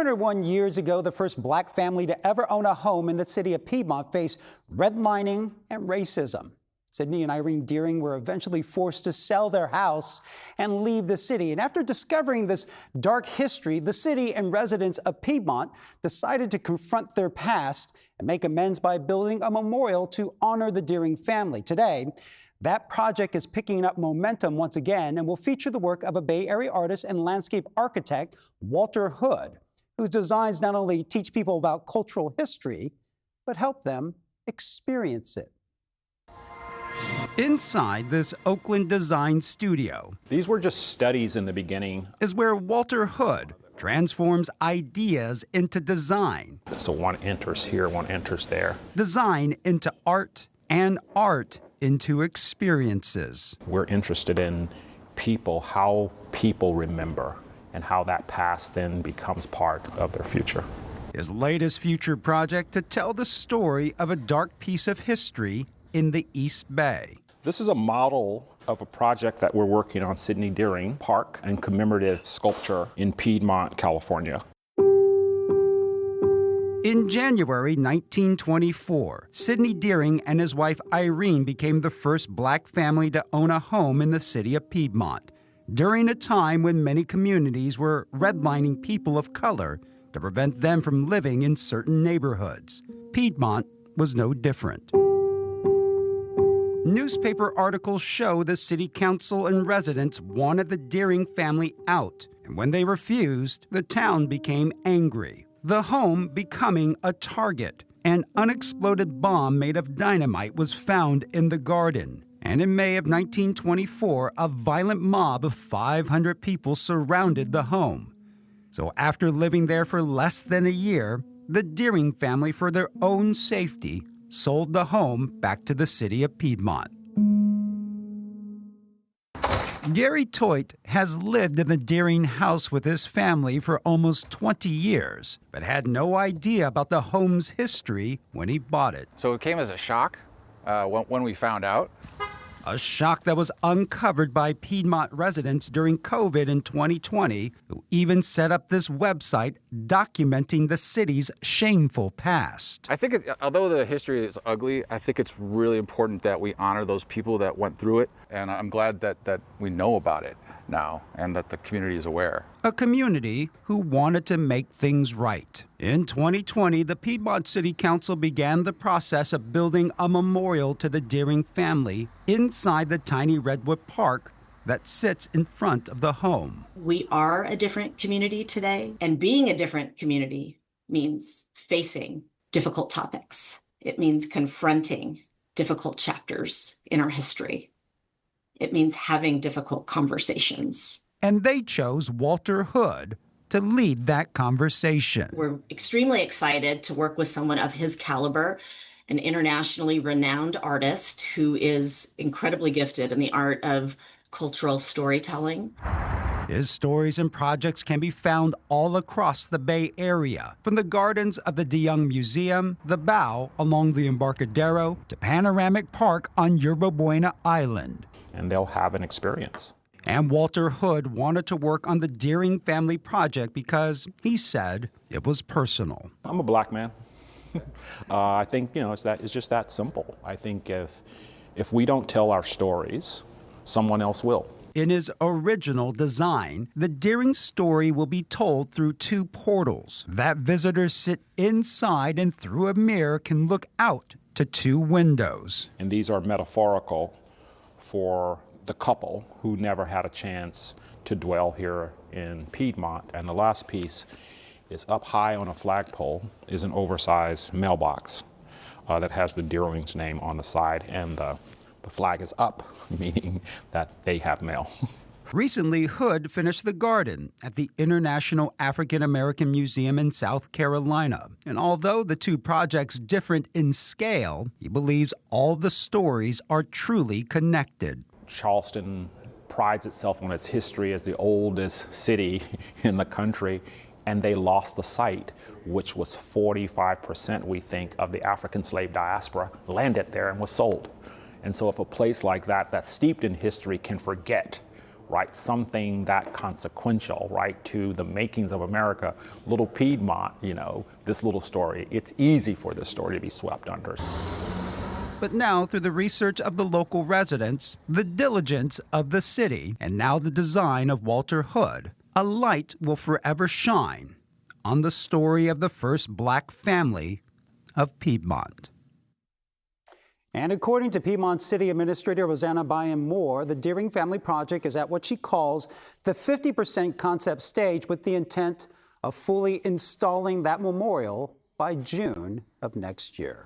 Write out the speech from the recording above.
101 years ago, the first black family to ever own a home in the city of Piedmont faced redlining and racism. Sydney and Irene Deering were eventually forced to sell their house and leave the city. And after discovering this dark history, the city and residents of Piedmont decided to confront their past and make amends by building a memorial to honor the Deering family. Today, that project is picking up momentum once again and will feature the work of a Bay Area artist and landscape architect, Walter Hood, whose designs not only teach people about cultural history, but help them experience it. Inside this Oakland design studio, these were just studies in the beginning, is where Walter Hood transforms ideas into design. So one enters here, one enters there. Design into art and art into experiences. We're interested in people, how people remember, and how that past then becomes part of their future. His latest future project to tell the story of a dark piece of history in the East Bay. This is a model of a project that we're working on, Sidney Deering Park and commemorative sculpture in Piedmont, California. In January 1924, Sidney Deering and his wife Irene became the first black family to own a home in the city of Piedmont, during a time when many communities were redlining people of color to prevent them from living in certain neighborhoods. Piedmont was no different. Newspaper articles show the city council and residents wanted the Deering family out, and when they refused, the town became angry. The home becoming a target. An unexploded bomb made of dynamite was found in the garden. And in May of 1924, a violent mob of 500 people surrounded the home. So after living there for less than a year, the Deering family, for their own safety, sold the home back to the city of Piedmont. Gary Toit has lived in the Deering house with his family for almost 20 years, but had no idea about the home's history when he bought it. So it came as a shock when we found out. A shock that was uncovered by Piedmont residents during COVID in 2020, who even set up this website documenting the city's shameful past. I think, although the history is ugly, I think it's really important that we honor those people that went through it. And I'm glad that we know about it now and that the community is aware. A community who wanted to make things right. In 2020, the Piedmont City Council began the process of building a memorial to the Deering family inside the tiny Redwood Park that sits in front of the home. We are a different community today, and being a different community means facing difficult topics. It means confronting difficult chapters in our history. It means having difficult conversations. And they chose Walter Hood to lead that conversation. We're extremely excited to work with someone of his caliber, an internationally renowned artist who is incredibly gifted in the art of cultural storytelling. His stories and projects can be found all across the Bay Area, from the gardens of the DeYoung Museum, the Bow along the Embarcadero, to Panoramic Park on Yerba Buena Island. And they'll have an experience. And Walter Hood wanted to work on the Deering family project because, he said, it was personal. I'm a black man. I think, it's just that simple. I think if we don't tell our stories, someone else will. In his original design, the Deering story will be told through two portals that visitors sit inside and through a mirror can look out to two windows. And these are metaphorical for the couple who never had a chance to dwell here in Piedmont. And the last piece is up high on a flagpole is an oversized mailbox that has the Deering's name on the side, and the flag is up, meaning that they have mail. Recently, Hood finished the garden at the International African American Museum in South Carolina. And although the two projects differ in scale, he believes all the stories are truly connected. Charleston prides itself on its history as the oldest city in the country, and they lost the site, which was 45%, we think, of the African slave diaspora landed there and was sold. And so if a place like that, that's steeped in history, can forget right? Something that consequential, right, to the makings of America. Little Piedmont, you know, this little story, it's easy for this story to be swept under. But now, through the research of the local residents, the diligence of the city, and now the design of Walter Hood, a light will forever shine on the story of the first Black family of Piedmont. And according to Piedmont City Administrator Rosanna Byam-Moore, the Deering Family Project is at what she calls the 50% concept stage, with the intent of fully installing that memorial by June of next year.